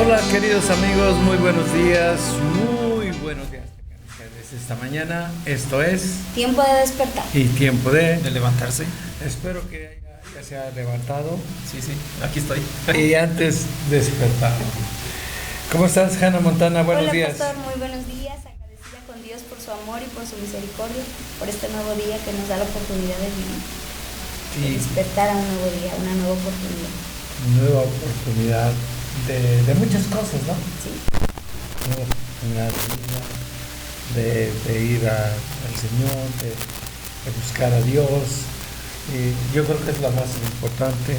Hola queridos amigos, muy buenos días tengan ustedes esta mañana. Esto es Tiempo de despertar y tiempo de levantarse. Espero que ya se haya levantado. Sí, aquí estoy. Y antes despertado. ¿Cómo estás, Hannah Montana? Buenos días. Hola, pastor, muy buenos días. Agradecida con Dios por su amor y por su misericordia, por este nuevo día que nos da la oportunidad de vivir, de despertar a un nuevo día, una nueva oportunidad. Nueva oportunidad de muchas cosas, ¿no? Sí. Nueva oportunidad de ir al Señor, de buscar a Dios. Y yo creo que es la más importante.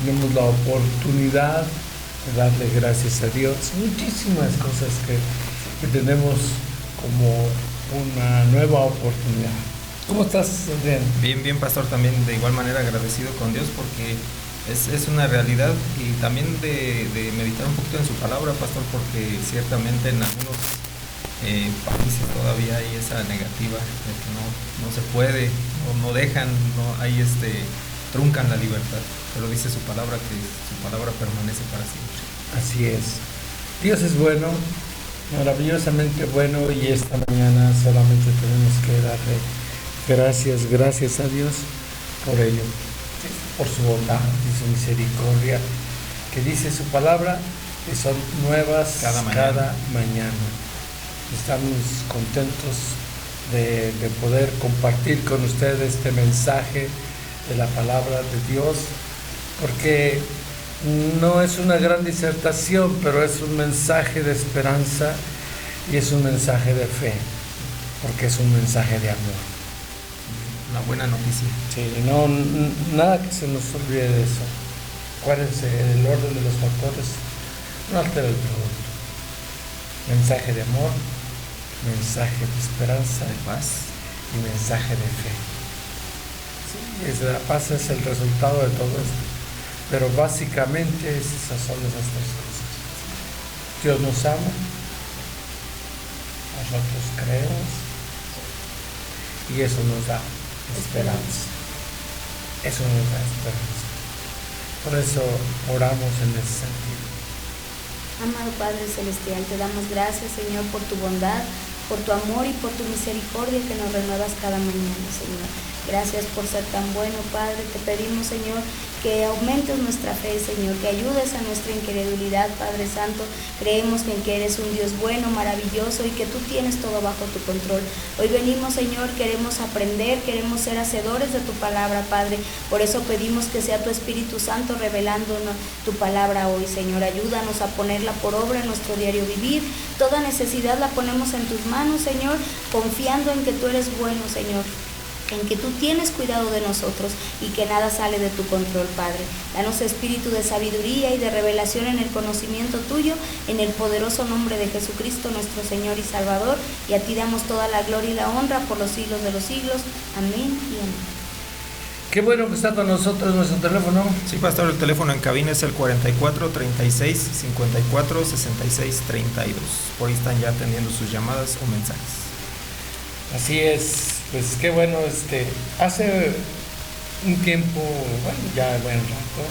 Tenemos la oportunidad de darle gracias a Dios. Muchísimas cosas que tenemos como una nueva oportunidad. ¿Cómo estás, Adrián? Bien, pastor, también de igual manera agradecido con Dios porque es una realidad, y también de meditar un poquito en su palabra, pastor, porque ciertamente en algunos países todavía hay esa negativa de que no se puede, no dejan, truncan la libertad, pero dice su palabra que su palabra permanece para siempre. Así es. Dios es bueno, maravillosamente bueno, y esta mañana solamente tenemos que darle gracias a Dios por ello, por su bondad y su misericordia, que dice su palabra que son nuevas cada mañana. Estamos contentos de poder compartir con ustedes este mensaje de la palabra de Dios, porque no es una gran disertación, pero es un mensaje de esperanza y es un mensaje de fe, porque es un mensaje de amor. Una buena noticia. Sí, nada que se nos olvide de eso. Acuérdense, el orden de los factores no altera el producto. Mensaje de amor, mensaje de esperanza, de paz y mensaje de fe. Sí, la paz es el resultado de todo esto, pero básicamente esas son esas tres cosas. Dios nos ama, nosotros creemos, y eso nos da esperanza. Eso nos da esperanza. Por eso oramos en ese sentido. Amado Padre Celestial, te damos gracias, Señor, por tu bondad, por tu amor y por tu misericordia que nos renuevas cada mañana, Señor. Gracias por ser tan bueno, Padre. Te pedimos, Señor, que aumentes nuestra fe, Señor, que ayudes a nuestra incredulidad, Padre Santo. Creemos en que eres un Dios bueno, maravilloso, y que tú tienes todo bajo tu control. Hoy venimos, Señor, queremos aprender, queremos ser hacedores de tu palabra, Padre. Por eso pedimos que sea tu Espíritu Santo revelándonos tu palabra hoy, Señor. Ayúdanos a ponerla por obra en nuestro diario vivir. Toda necesidad la ponemos en tus manos, Señor, confiando en que tú eres bueno, Señor, en que tú tienes cuidado de nosotros y que nada sale de tu control, Padre. Danos espíritu de sabiduría y de revelación en el conocimiento tuyo, en el poderoso nombre de Jesucristo, nuestro Señor y Salvador, y a ti damos toda la gloria y la honra por los siglos de los siglos. Amén y amén. Qué bueno que está con nosotros nuestro teléfono. Sí, pastor, el teléfono en cabina es el 44 36 54 66 32. Por ahí están ya atendiendo sus llamadas o mensajes. Así es. Pues qué bueno, hace un tiempo, bueno, ya buen rato,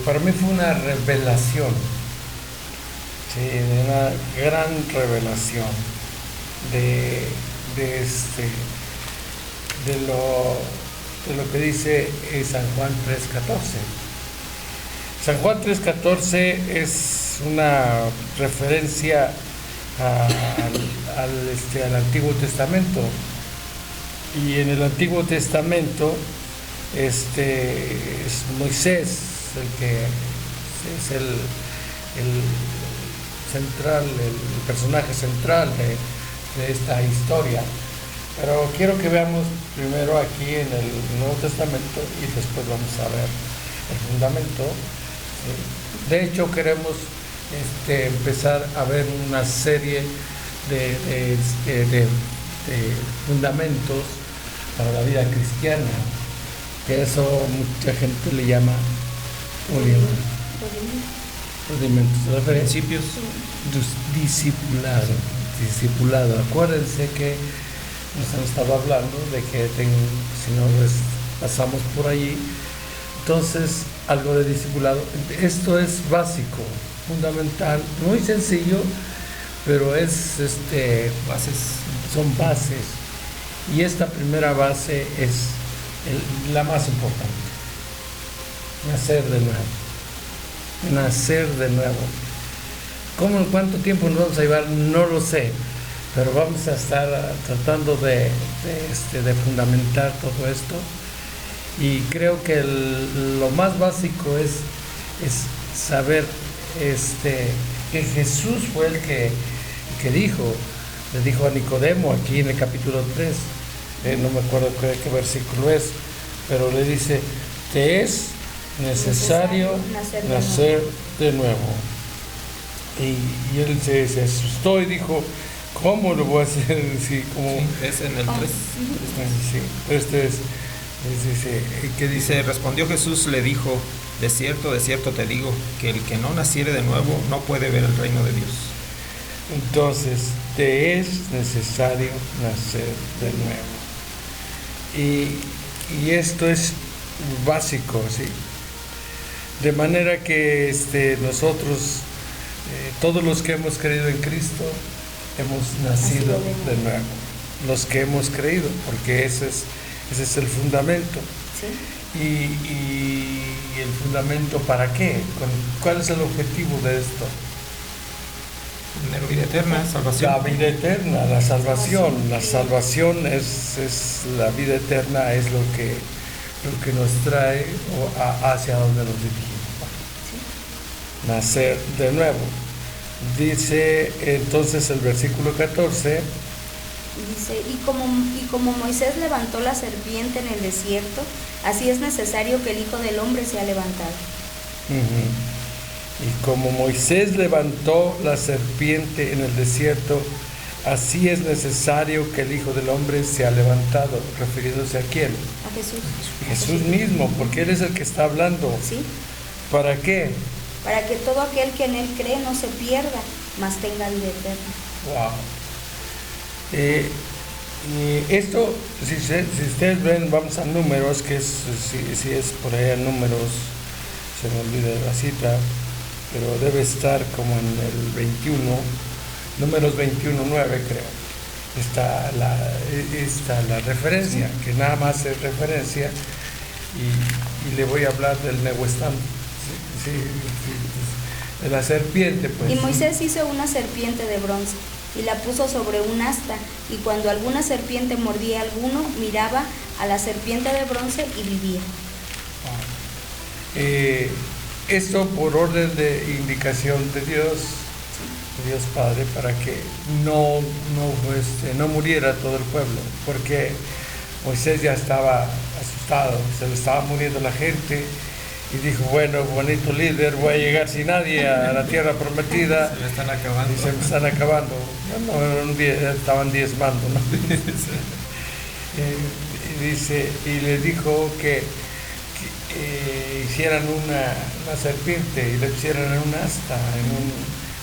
para mí fue una revelación, sí, una gran revelación de lo que dice San Juan 3:14. San Juan 3:14 es una referencia al Antiguo Testamento, y en el Antiguo Testamento es Moisés el que es el central, el personaje central de esta historia. Pero quiero que veamos primero aquí en el Nuevo Testamento y después vamos a ver el fundamento. De hecho, queremos empezar a ver una serie de fundamentos para la vida cristiana, que eso mucha gente le llama rudimentos, principios, discipulado. Acuérdense que nos han estado hablando de que si no pasamos por allí, entonces algo de discipulado. Esto es básico, fundamental, muy sencillo, pero son bases. Y esta primera base es la más importante. Nacer de nuevo. Nacer de nuevo. ¿Cómo, en cuánto tiempo nos vamos a llevar? No lo sé, pero vamos a estar tratando de fundamentar todo esto. Y creo que lo más básico es saber que Jesús fue el que le dijo a Nicodemo aquí en el capítulo 3, no me acuerdo qué versículo es, pero le dice, te es necesario nacer de nuevo. Y él se asustó y dijo, ¿cómo lo voy a hacer? Sí, es en el 3. Sí, que dice, respondió Jesús, le dijo, de cierto te digo, que el que no naciere de nuevo no puede ver el reino de Dios. Entonces, te es necesario nacer de nuevo. Y esto es básico, ¿sí? De manera que nosotros, todos los que hemos creído en Cristo, hemos nacido de nuevo. Los que hemos creído, porque ese es el fundamento. ¿Sí? Y el fundamento, ¿para qué? ¿Cuál es el objetivo de esto? La vida eterna, salvación. La vida eterna, la salvación. La salvación es la vida eterna, es lo que nos trae hacia donde nos dirigimos. ¿Sí? Nacer de nuevo. Dice entonces el versículo 14. Dice, y como Moisés levantó la serpiente en el desierto, así es necesario que el Hijo del Hombre sea levantado. Y como Moisés levantó la serpiente en el desierto, así es necesario que el Hijo del Hombre sea levantado. ¿Refiriéndose a quién? A Jesús. Jesús mismo, porque Él es el que está hablando. ¿Sí? ¿Para qué? Para que todo aquel que en Él cree no se pierda, mas tenga vida eterna. Wow. Y esto, si ustedes ven, vamos a números, que si es por ahí a números, se me olvida la cita, pero debe estar como en el 21, números 21:9 creo. Está la referencia, que nada más es referencia, y le voy a hablar del Nehuestán, de la serpiente, pues. Y Moisés hizo una serpiente de bronce y la puso sobre un asta, y cuando alguna serpiente mordía a alguno, miraba a la serpiente de bronce y vivía. Esto por orden de indicación de Dios Padre, para que no muriera todo el pueblo, porque Moisés ya estaba asustado, se le estaba muriendo la gente, y dijo, bueno, bonito líder, voy a llegar sin nadie a la tierra prometida. Se me están acabando. Y se me están acabando. Estaban diezmando, ¿no? Y le dijo que hicieran una serpiente y le pusieran en un asta,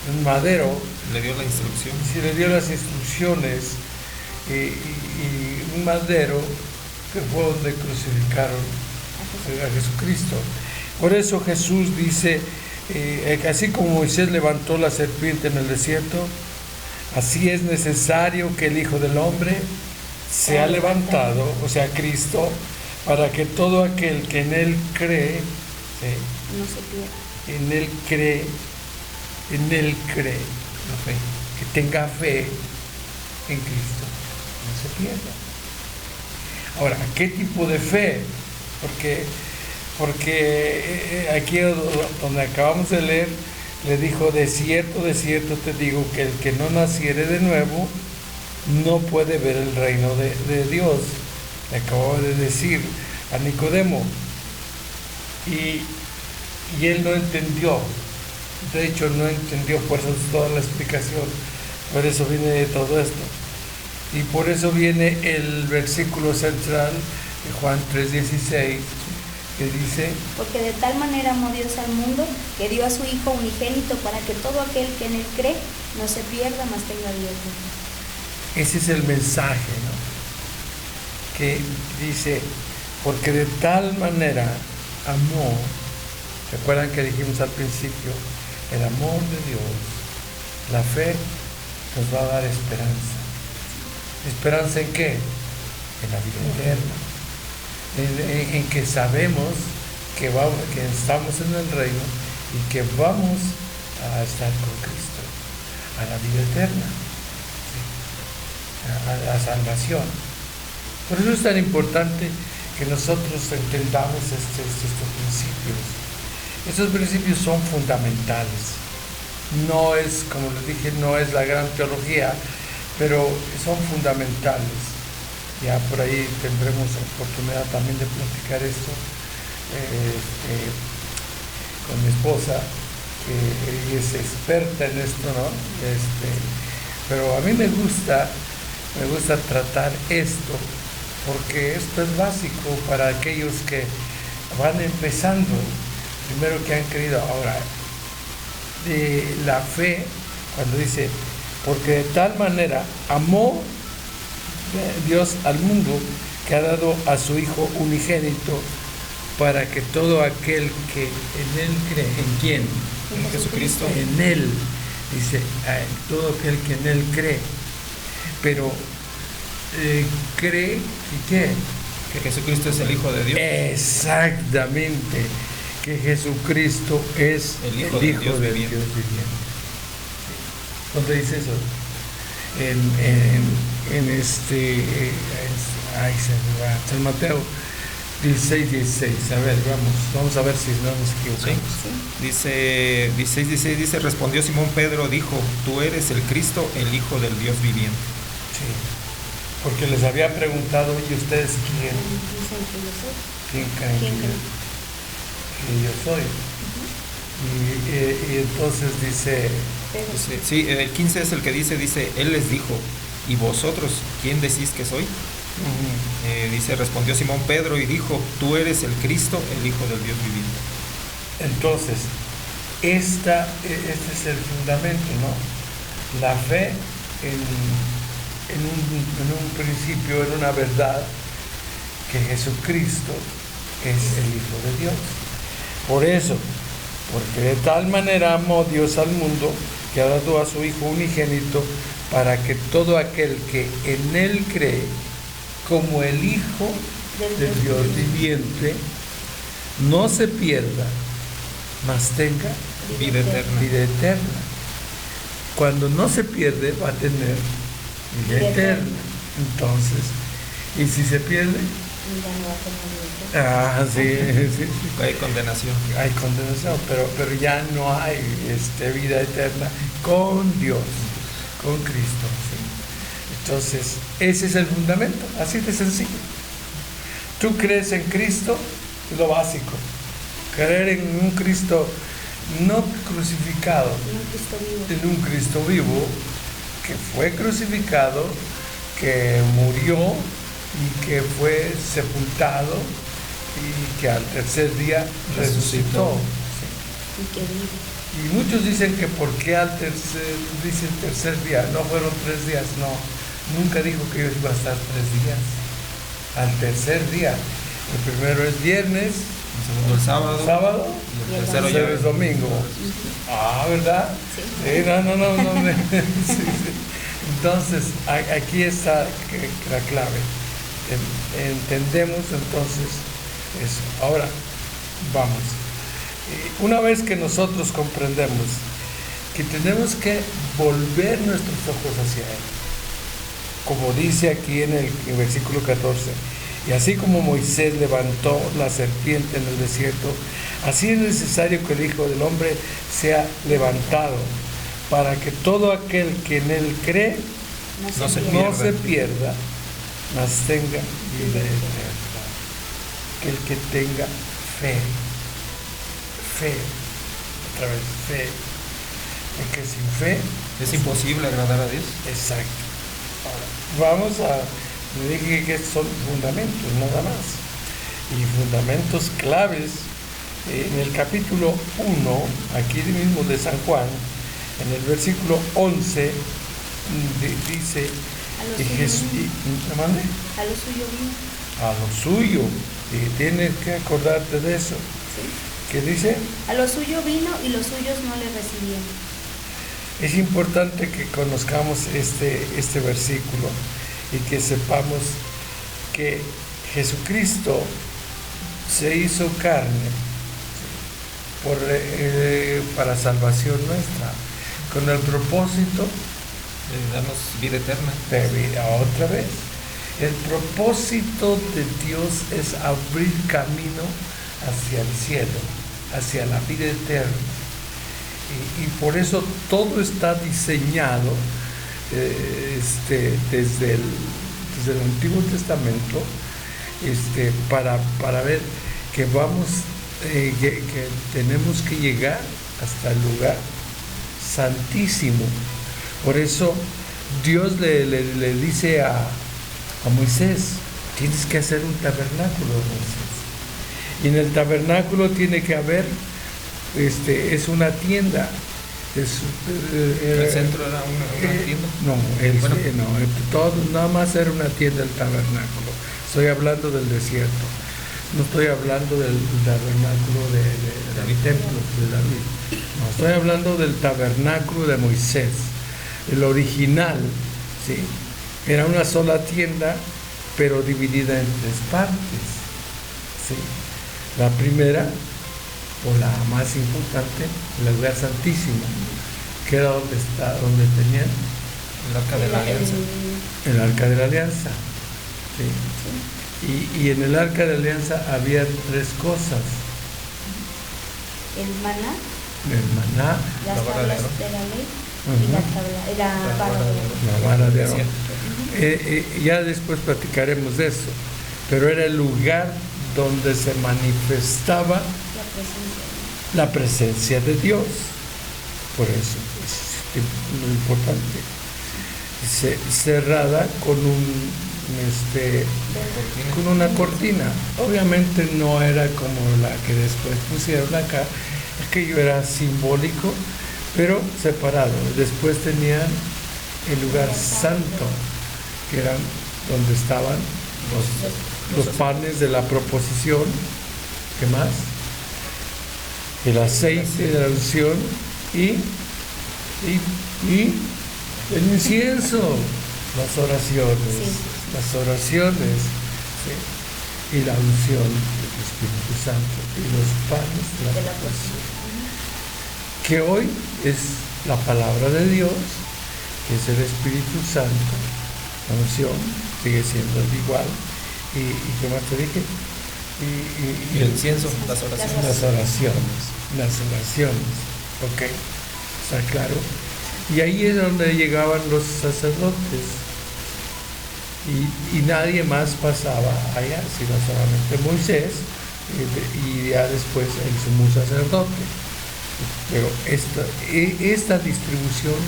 en un madero. Le dio la instrucción. Sí, le dio las instrucciones, y un madero que fue donde crucificaron a Jesucristo. Por eso Jesús dice, así como Moisés levantó la serpiente en el desierto, así es necesario que el Hijo del Hombre sea levantado, o sea, Cristo, para que todo aquel que en Él cree, no se pierda. en Él cree, La fe. que tenga fe en Cristo, no se pierda. Ahora, ¿qué tipo de fe? Porque aquí donde acabamos de leer, le dijo, de cierto te digo, que el que no naciere de nuevo no puede ver el reino de Dios. Le acabo de decir a Nicodemo, y él no entendió. De hecho, no entendió, por eso es toda la explicación, por eso viene todo esto. Y por eso viene el versículo central de Juan 3:16, que dice, porque de tal manera amó Dios al mundo, que dio a su Hijo unigénito, para que todo aquel que en Él cree no se pierda, mas tenga vida eterna. ese es el mensaje, ¿no? Que dice, porque de tal manera amó, ¿se acuerdan que dijimos al principio? el amor de Dios, la fe, nos va a dar esperanza. ¿Esperanza en qué? En la vida eterna. En que sabemos que estamos en el reino y que vamos a estar con Cristo, a la vida eterna, ¿sí? A la salvación. Por eso es tan importante que nosotros entendamos estos principios. Estos principios son fundamentales. No es, como les dije, no es la gran teología, pero son fundamentales. Ya por ahí tendremos oportunidad también de platicar esto con mi esposa, que ella es experta en esto, ¿no? Pero a mí me gusta tratar esto, porque esto es básico para aquellos que van empezando, primero que han creído. Ahora, de la fe, cuando dice, porque de tal manera amó Dios al mundo, que ha dado a su Hijo unigénito, para que todo aquel que en Él cree, ¿en quién? En Jesucristo. En Él, dice, todo aquel que en Él cree, pero cree, ¿y qué? Que Jesucristo es el Hijo de Dios. Exactamente, que Jesucristo es el Hijo de Dios viviente. ¿Dónde dice eso? San Mateo 16:16. A ver, vamos a ver si no nos equivocamos. Sí. Dice 16:16, dice, respondió Simón Pedro, dijo, tú eres el Cristo, el Hijo del Dios viviente. Sí, porque les había preguntado, ¿y ustedes quién? ¿Quién creen que yo soy? Y entonces dice, sí, el 15 es el que dice, él les dijo, ¿y vosotros quién decís que soy? Dice, respondió Simón Pedro y dijo, tú eres el Cristo, el Hijo del Dios viviente. Entonces, este es el fundamento, ¿no? La fe en un principio, en una verdad, que Jesucristo es el Hijo de Dios. Por eso, porque de tal manera amó Dios al mundo, que ha dado a su Hijo unigénito, para que todo aquel que en Él cree, como el Hijo del Dios viviente, no se pierda, mas tenga vida eterna. Vida eterna. Cuando no se pierde, va a tener vida eterna. Entonces, ¿y si se pierde? Sí. Hay condenación. Hay condenación, pero ya no hay vida eterna con Dios, con Cristo. ¿Sí? Entonces, ese es el fundamento, así de sencillo. Tú crees en Cristo, es lo básico. Creer en un Cristo no crucificado, en un Cristo vivo, que fue crucificado, que murió y que fue sepultado y que al tercer día resucitó. ¿Sí? Y muchos dicen que ¿por qué dice el tercer día? No fueron 3 días, no. Nunca dijo que iba a estar 3 días. Al tercer día. El primero es viernes, el segundo el sábado y el tercero es domingo. ¿Verdad? Sí. No. Sí. Entonces, aquí está la clave. Entendemos entonces eso. Ahora, vamos. Una vez que nosotros comprendemos que tenemos que volver nuestros ojos hacia Él, como dice aquí en el versículo 14, y así como Moisés levantó la serpiente en el desierto, así es necesario que el Hijo del Hombre sea levantado, para que todo aquel que en Él cree no se pierda, mas tenga vida eterna. Que el que tenga fe, otra vez fe, porque sin fe es imposible agradar a Dios. Exacto. Ahora, le dije que son fundamentos, nada más. Y fundamentos claves, en el capítulo 1, aquí mismo de San Juan, en el versículo 11, dice, a lo suyo vino. A lo suyo, y tienes que acordarte de eso, ¿Sí? ¿Qué dice? A lo suyo vino y los suyos no le recibieron. Es importante que conozcamos este versículo y que sepamos que Jesucristo se hizo carne para salvación nuestra, con el propósito de darnos vida eterna. Otra vez, el propósito de Dios es abrir camino hacia el cielo, hacia la vida eterna. Y por eso todo está diseñado desde el Antiguo Testamento para ver que que tenemos que llegar hasta el lugar santísimo. Por eso Dios le dice a Moisés: tienes que hacer un tabernáculo, Moisés. Y en el tabernáculo tiene que haber, es una tienda. ¿El centro era una tienda? Todo, nada más era una tienda el tabernáculo. Estoy hablando del desierto. No estoy hablando del tabernáculo del templo de David. No, estoy hablando del tabernáculo de Moisés. El original, ¿sí? Era una sola tienda, pero dividida en 3 partes. ¿Sí? La primera, o la más importante, el lugar santísimo, que era donde tenían el arca de la alianza. El arca de la alianza. ¿Sí? Y en el arca de la alianza había 3 cosas. El maná, las tablas de la ley y la vara de Aarón. Ya después platicaremos de eso, pero era el lugar donde se manifestaba la presencia de Dios. Por eso es muy importante. Cerrada con con una cortina. Obviamente no era como la que después pusieron acá, aquello era simbólico, pero separado. Después tenían el lugar santo, que eran donde estaban los panes de la proposición. ¿Qué más? El aceite de la unción y el incienso, las oraciones, ¿sí? Y la unción del Espíritu Santo y los panes de la proposición, que hoy es la palabra de Dios, que es el Espíritu Santo. La unción sigue siendo igual. ¿Y qué más te dije? Y el incienso, las oraciones. Ok, está claro. Y ahí es donde llegaban los sacerdotes. Y nadie más pasaba allá, sino solamente Moisés y ya después el sumo sacerdote. Pero esta distribución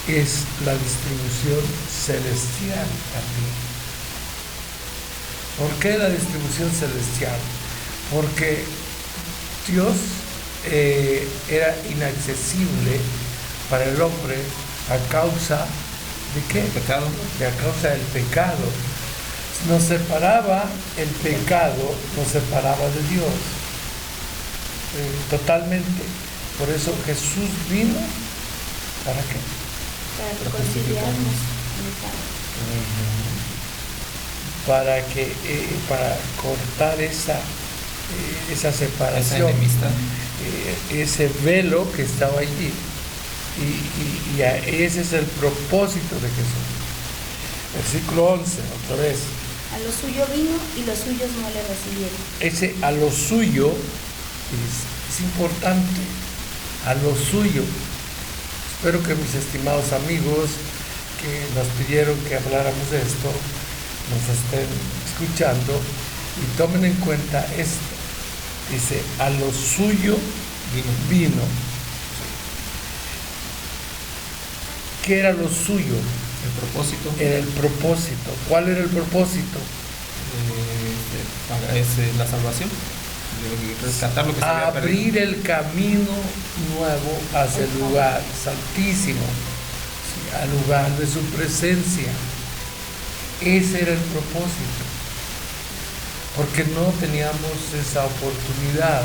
es la distribución celestial también. ¿Por qué la distribución celestial? Porque Dios era inaccesible para el hombre a causa ¿de qué? Pecado. A causa del pecado. Nos separaba el pecado, nos separaba de Dios. Totalmente. Por eso Jesús vino, ¿para qué? Para reconciliarnos. Para cortar esa separación, esa enemistad, ese velo que estaba allí. Y ese es el propósito de Jesús. Versículo 11, otra vez. A lo suyo vino y los suyos no le recibieron. Ese a lo suyo es importante, a lo suyo. Espero que mis estimados amigos que nos pidieron que habláramos de esto nos estén escuchando y tomen en cuenta esto. Dice, a lo suyo vino. ¿Qué era lo suyo? El propósito. Era el propósito. ¿Cuál era el propósito? La salvación. Rescatar lo que se había perdido. Abrir el camino nuevo hacia el lugar santísimo, ¿sí? Al lugar de su presencia. Ese era el propósito. Porque no teníamos esa oportunidad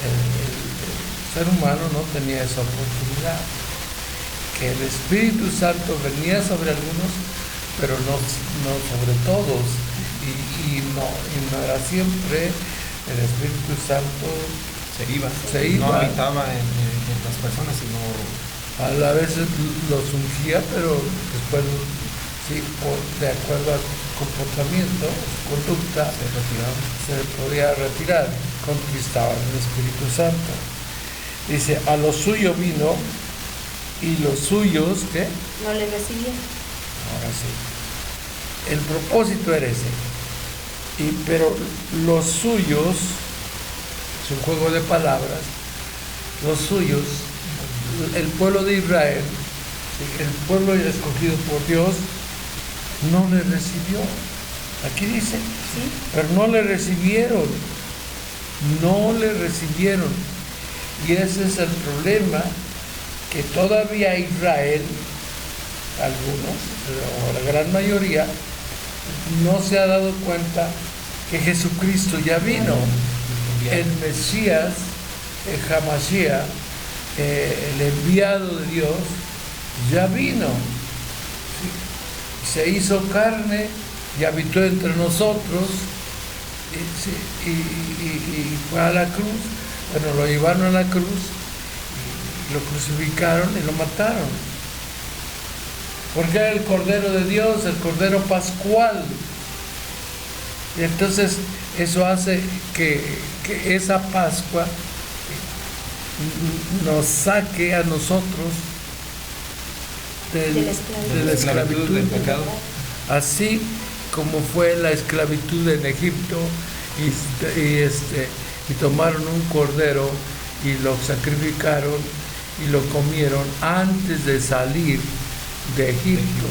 el ser humano no tenía esa oportunidad. Que el Espíritu Santo venía sobre algunos, pero no sobre todos. Y no era siempre el Espíritu Santo se iba. No habitaba en las personas, sino a la vez los ungía, pero después, sí, de acuerdo al comportamiento, conducta, se podía retirar, conquistaban el Espíritu Santo. Dice, a lo suyo vino y los suyos, ¿qué? No le recibían. Ahora sí. El propósito era ese. Pero los suyos, es un juego de palabras, los suyos, el pueblo de Israel, el pueblo escogido por Dios, no le recibió. Aquí dice, ¿sí? Pero no le recibieron. Y ese es el problema, que todavía Israel, algunos, o la gran mayoría, no se ha dado cuenta que Jesucristo ya vino. El Mesías, el Hamashiach, el enviado de Dios, ya vino. Se hizo carne y habitó entre nosotros y fue a la cruz. Bueno, lo llevaron a la cruz, lo crucificaron y lo mataron. Porque era el Cordero de Dios, el Cordero Pascual. Y entonces eso hace que esa Pascua nos saque a nosotros de la esclavitud del pecado. Así como fue la esclavitud en Egipto y tomaron un cordero y lo sacrificaron y lo comieron antes de salir de Egipto,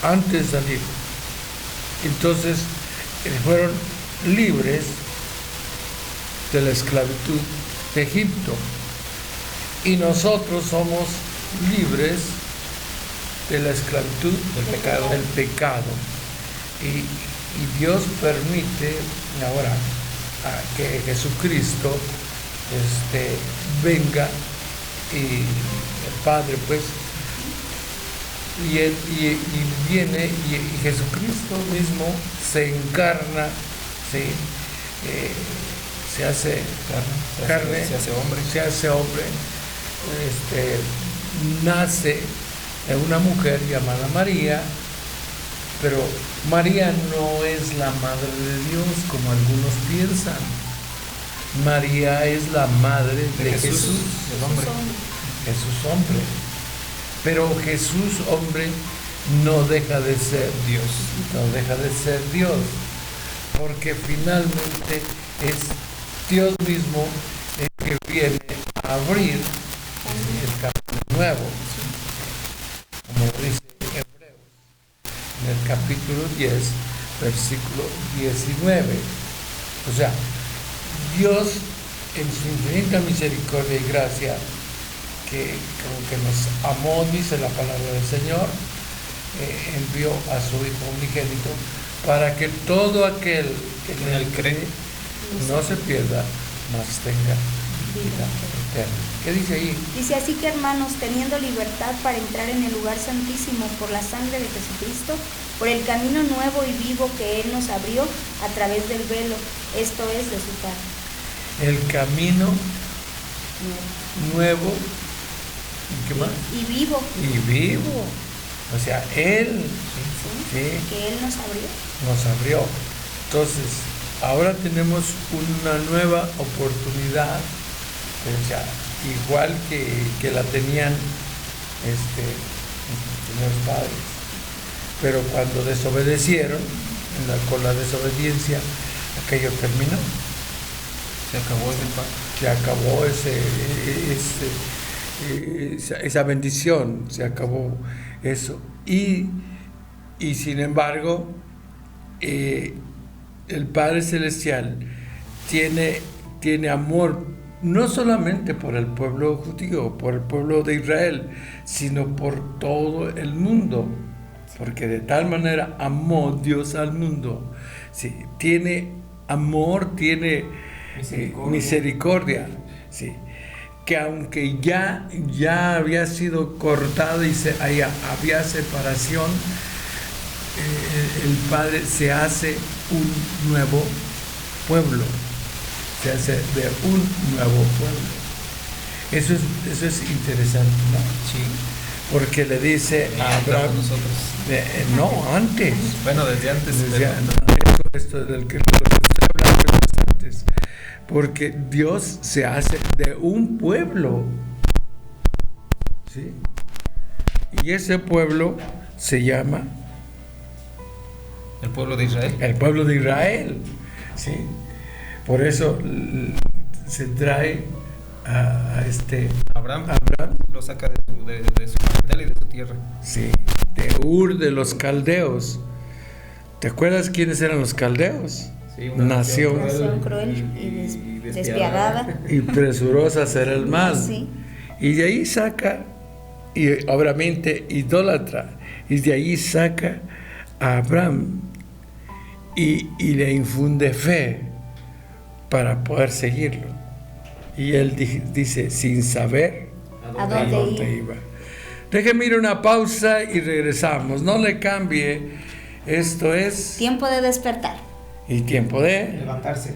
antes de salir. Entonces fueron libres de la esclavitud de Egipto, y nosotros somos libres de la esclavitud del pecado. Y Dios permite ahora que Jesucristo venga, y el Padre pues, y viene, y Jesucristo mismo se encarna, ¿sí? Se hace carne, se hace hombre, nace de una mujer llamada María, pero María no es la madre de Dios como algunos piensan. María es la madre de Jesús, el hombre. Jesús hombre. Pero Jesús hombre no deja de ser Dios, porque finalmente es Dios mismo el que viene a abrir el camino nuevo, como dice Hebreos, en el capítulo 10, versículo 19. O sea, Dios en su infinita misericordia y gracia, que nos amó, dice la palabra del Señor, envió a su Hijo unigénito para que todo aquel que en él cree no se pierda, mas tenga vida eterna. ¿Qué dice ahí? Dice, así que hermanos, teniendo libertad para entrar en el lugar santísimo por la sangre de Jesucristo, por el camino nuevo y vivo que Él nos abrió a través del velo, esto es, de su carne. El camino nuevo, ¿y qué más? Y vivo. O sea, Él, ¿sí? Que Él nos abrió. Entonces, ahora tenemos una nueva oportunidad, o sea, igual que la tenían los padres. Pero cuando desobedecieron, con la desobediencia, aquello terminó. Se acabó esa bendición, se acabó eso. Y sin embargo, el Padre Celestial tiene amor no solamente por el pueblo judío, por el pueblo de Israel, sino por todo el mundo, porque de tal manera amó Dios al mundo. Sí, tiene amor, tiene misericordia, sí, que aunque ya había sido cortado y había separación, el Padre se hace un nuevo pueblo, se hace de un nuevo pueblo. Eso es interesante, ¿no? Sí. Porque le dice a Abraham, no, antes. Bueno, desde antes. Esto del que estoy hablando es antes. Porque Dios se hace de un pueblo, ¿sí? Y ese pueblo se llama el pueblo de Israel. El pueblo de Israel, ¿sí? Por eso se trae a Abraham lo saca de su parentela y de su tierra. Sí, de Ur de los caldeos. ¿Te acuerdas quiénes eran los caldeos? Sí, nación cruel y despiadada. Y presurosa será el mal. Sí. Y de ahí saca, y obviamente idólatra, y de ahí saca a Abraham y le infunde fe para poder seguirlo. Y él dice, sin saber a dónde iba. Déjeme ir una pausa y regresamos. No le cambie. Esto es tiempo de despertar y tiempo de levantarse.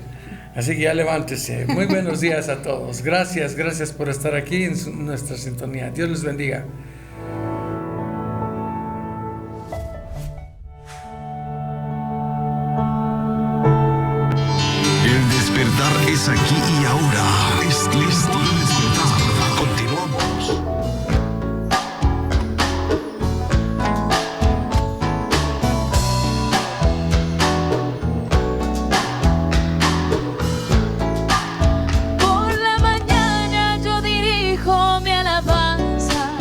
Así que ya levántese. Muy buenos días a todos. Gracias por estar aquí en nuestra sintonía. Dios les bendiga. El despertar es aquí y ahora. Es tiempo de despertar. Continuamos. Por la mañana yo dirijo mi alabanza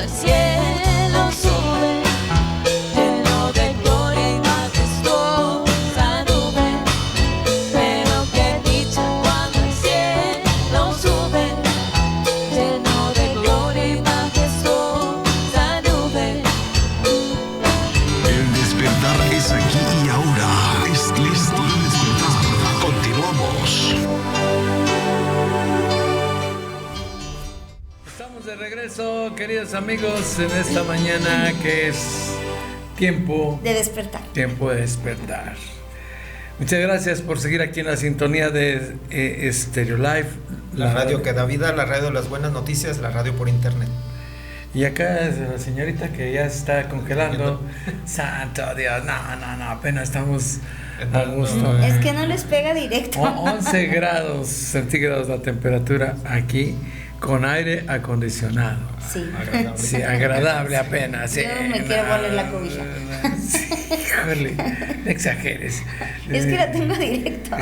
al cielo sube, lleno de gloria y majestuosa nube. Pero qué dicha cuando al cielo sube, lleno de gloria y majestuosa nube. El despertar es aquí y ahora. Es listo de despertar. Continuamos. Estamos de regreso, queridos amigos, en esta mañana que es tiempo De despertar. de despertar. Muchas gracias por seguir aquí en la sintonía de Stereo Life, La radio que da vida, la radio de las buenas noticias, la radio por internet. Y acá es la señorita que ya está congelando. Santo Dios, no, apenas estamos a gusto. Es que no les pega directo. 11 grados centígrados la temperatura aquí con aire acondicionado. Sí. Agradable. Sí, agradable apenas. Sí, Yo me quiero poner la cobija. Sí, híjole, no exageres. Es que la tengo directo.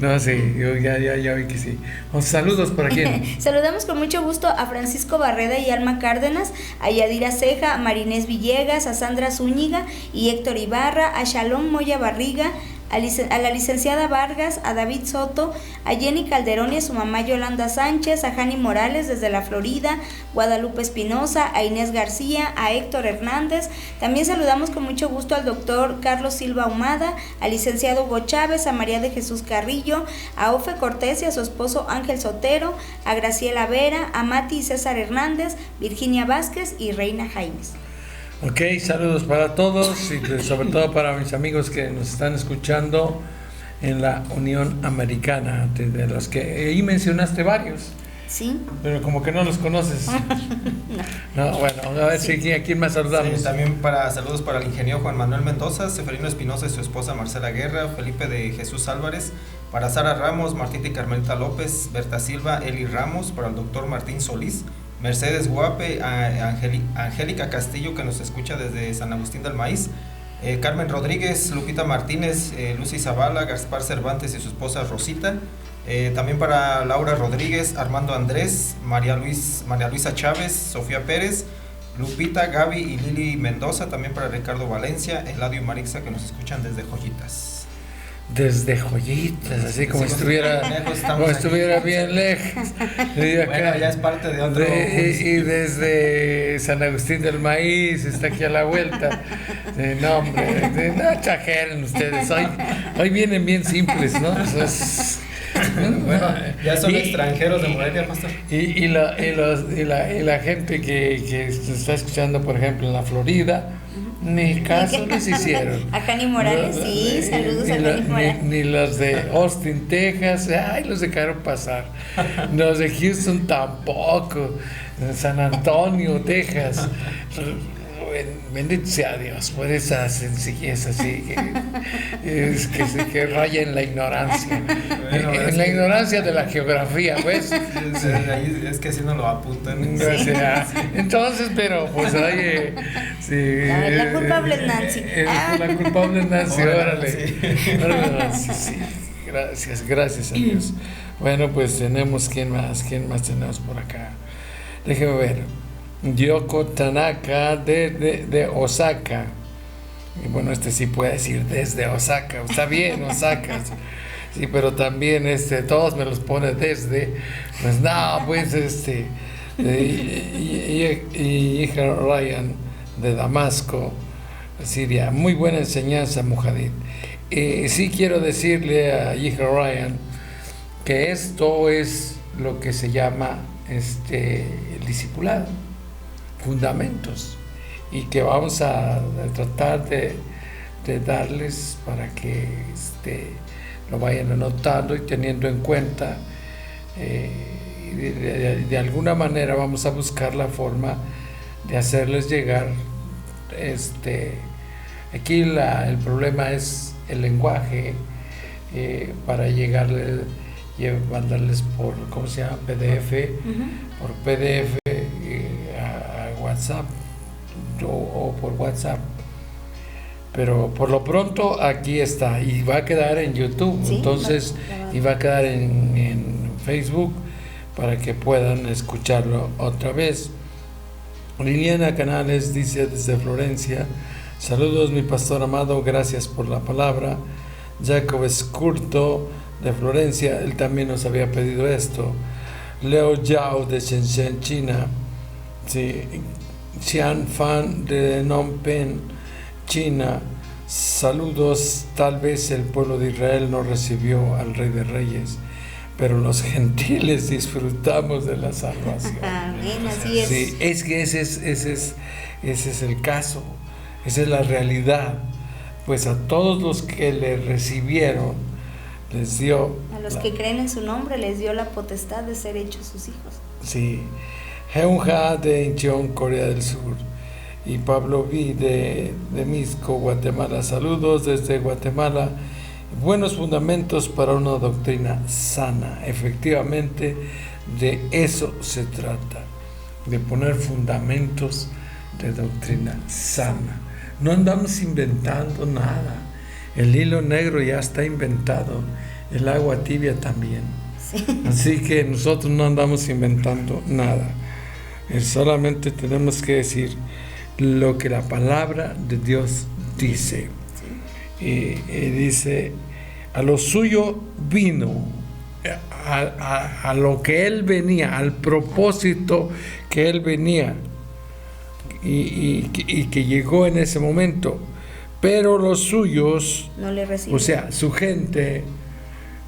No, sí, yo ya vi que sí. Saludos por aquí. Saludamos con mucho gusto a Francisco Barreda y Alma Cárdenas, a Yadira Ceja, a Marinés Villegas, a Sandra Zúñiga y Héctor Ibarra, a Shalom Moya Barriga, a la licenciada Vargas, a David Soto, a Jenny Calderón y a su mamá Yolanda Sánchez, a Jani Morales desde la Florida, Guadalupe Espinosa, a Inés García, a Héctor Hernández. También saludamos con mucho gusto al doctor Carlos Silva Ahumada, al licenciado Hugo Chávez, a María de Jesús Carrillo, a Ofe Cortés y a su esposo Ángel Sotero, a Graciela Vera, a Mati y César Hernández, Virginia Vázquez y Reina Jaimes. Ok, saludos para todos y sobre todo para mis amigos que nos están escuchando en la Unión Americana, de los que ahí mencionaste varios. Sí. Pero como que no los conoces. No, bueno, a ver si a quién más saludamos. Sí, también saludos para el ingeniero Juan Manuel Mendoza, Seferino Espinosa y su esposa Marcela Guerra, Felipe de Jesús Álvarez, para Sara Ramos, Martita y Carmelita López, Berta Silva, Eli Ramos, para el doctor Martín Solís, Mercedes Guape, Angélica Castillo, que nos escucha desde San Agustín del Maíz, Carmen Rodríguez, Lupita Martínez, Lucy Zavala, Gaspar Cervantes y su esposa Rosita, también para Laura Rodríguez, Armando Andrés, María Luisa Chávez, Sofía Pérez, Lupita, Gaby y Lili Mendoza, también para Ricardo Valencia, Eladio y Marixa, que nos escuchan desde Joyitas. Desde Joyitas, así como Sí, estuviera, bien lejos. Y acá, Bueno, ya es parte de otro y desde San Agustín del Maíz, está aquí a la vuelta. No, hombre, no exageren ustedes, hoy vienen bien simples, ¿no? Bueno, ya son extranjeros de Morelia, pastor. Y la gente que se está escuchando, por ejemplo, en la Florida, ni caso les hicieron. A Jani Morales, sí, saludos a Jani Morales. Ni los de Austin, Texas, los dejaron pasar. Los de Houston tampoco. San Antonio, Texas. Bendito sea Dios por esa sencillez así que raya en la ignorancia. Bueno, en la ignorancia de la geografía, pues. Sí, ahí es que así nos lo apuntan. O sea, entonces, pero pues oye, sí, La culpable es Nancy. La culpable es Nancy, órale. Sí. Órale, Nancy, sí. Gracias a Dios. Bueno, pues tenemos, ¿quién más tenemos por acá? Déjeme ver. Yoko Tanaka de Osaka. Y bueno, sí puede decir desde Osaka. Está bien, Osaka. Sí, pero también todos me los pone desde. Pues no, pues hija Ryan de Damasco, Siria. Muy buena enseñanza, Mujadid. Sí quiero decirle a hija Ryan que esto es lo que se llama el discipulado, fundamentos, y que vamos a tratar de darles para que lo vayan anotando y teniendo en cuenta, y de alguna manera vamos a buscar la forma de hacerles llegar. Aquí el problema es el lenguaje, para llegarle, mandarles por, ¿cómo se llama? PDF, por PDF a WhatsApp o por WhatsApp. Pero por lo pronto aquí está y va a quedar en YouTube, sí, entonces, y va a quedar en Facebook, para que puedan escucharlo otra vez. Liliana Canales dice desde Florencia: saludos mi pastor amado, gracias por la palabra. Jacob Escurto de Florencia, él también nos había pedido esto. Leo Yao de Shenzhen, China. Sí. Xian Fan de Phnom Penh, China. Saludos, tal vez el pueblo de Israel no recibió al Rey de Reyes, pero los gentiles disfrutamos de la salvación. Amén, así es. Sí, es que ese es el caso, esa es la realidad. Pues a todos los que le recibieron, les dio... A los que creen en su nombre, les dio la potestad de ser hechos sus hijos. Sí. Heunja de Incheon, Corea del Sur. Y Pablo V de Misco, Guatemala. Saludos desde Guatemala. Buenos fundamentos para una doctrina sana. Efectivamente, de eso se trata, de poner fundamentos de doctrina sana. No andamos inventando nada. El hilo negro ya está inventado, el agua tibia también. Sí. Así que nosotros no andamos inventando nada. Solamente tenemos que decir lo que la palabra de Dios dice. Y dice, a lo suyo vino, a lo que él venía, al propósito que él venía, y que llegó en ese momento, pero los suyos no le recibieron. O sea, su gente,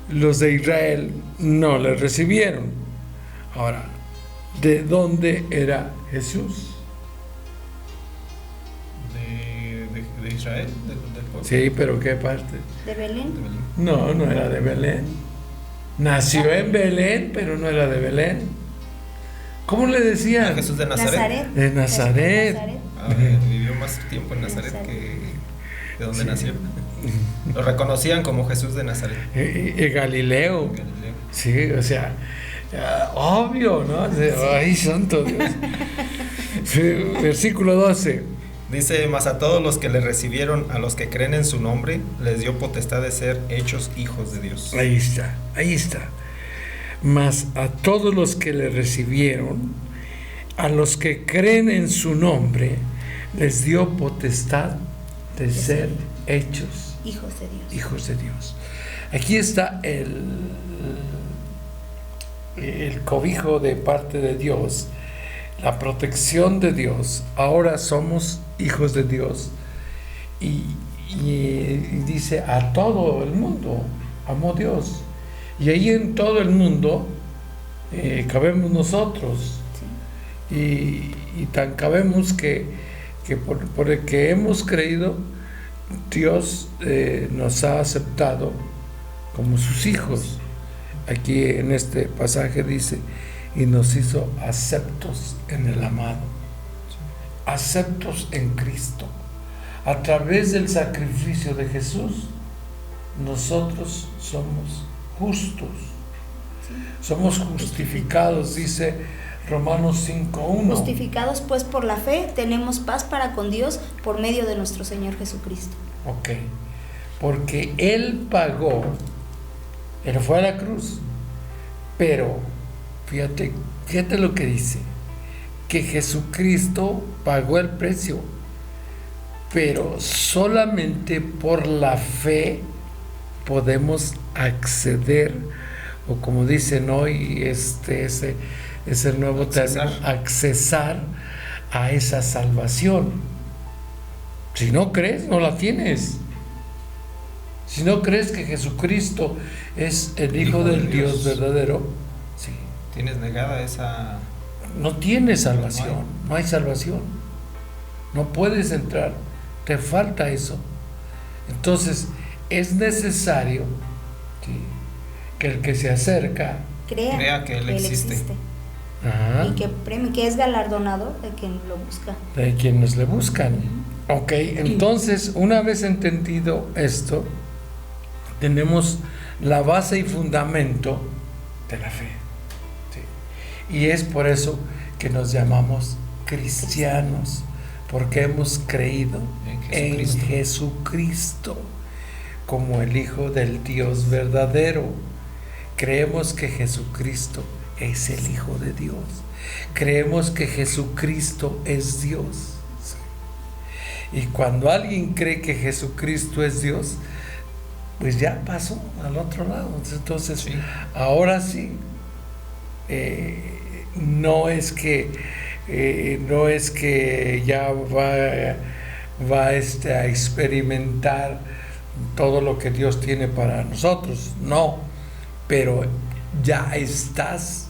los de Israel, no le recibieron. Ahora, ¿de dónde era Jesús? De Israel, del pueblo. Sí, pero ¿qué parte? ¿De Belén? De Belén. No, no era de Belén. Nació en Belén, pero no era de Belén. ¿Cómo le decían? Jesús de Nazaret. De Nazaret. Vivió más tiempo en Nazaret que de donde nació. Lo reconocían como Jesús de Nazaret. Galileo. Galileo. Sí, o sea, obvio, ¿no? Ay, santo Dios. Sí, versículo 12. Dice, mas a todos los que le recibieron, a los que creen en su nombre, les dio potestad de ser hechos hijos de Dios. Ahí está, ahí está. Mas a todos los que le recibieron, a los que creen en su nombre, les dio potestad de ser hechos Hijos de Dios. hijos de Dios. Aquí está el cobijo de parte de Dios, la protección de Dios. Ahora somos hijos de Dios. Y dice, a todo el mundo amó Dios. Y ahí en todo el mundo cabemos nosotros. Sí. Y tan cabemos que por el que hemos creído, Dios nos ha aceptado como sus hijos. Aquí en este pasaje dice, y nos hizo aceptos en el amado, aceptos en Cristo. A través del sacrificio de Jesús, nosotros somos justos, somos justificados, dice Romanos 5:1. Justificados pues por la fe, tenemos paz para con Dios por medio de nuestro Señor Jesucristo. Ok, porque Él pagó, Él fue a la cruz, pero fíjate lo que dice, que Jesucristo pagó el precio, pero solamente por la fe podemos acceder, o como dicen hoy, ese es el nuevo término, accesar a esa salvación. Si no crees, no la tienes. Si no crees que Jesucristo es el Hijo del Dios verdadero, sí, Tienes negada esa... no tienes salvación, no hay salvación. No puedes entrar, te falta eso. Entonces, es necesario, sí, que el que se acerca Crea que Él existe. ajá, Y que premia, que es galardonador de quien lo busca. de quienes le buscan. Ok, entonces, una vez entendido esto, tenemos la base y fundamento de la fe. ¿Sí? Y es por eso que nos llamamos cristianos, porque hemos creído en Jesucristo como el Hijo del Dios verdadero. Creemos que Jesucristo es el Hijo de Dios. Creemos que Jesucristo es Dios. Y cuando alguien cree que Jesucristo es Dios, pues ya pasó al otro lado. Entonces, Sí. ahora sí, no es que ya va a experimentar todo lo que Dios tiene para nosotros, no, pero ya estás,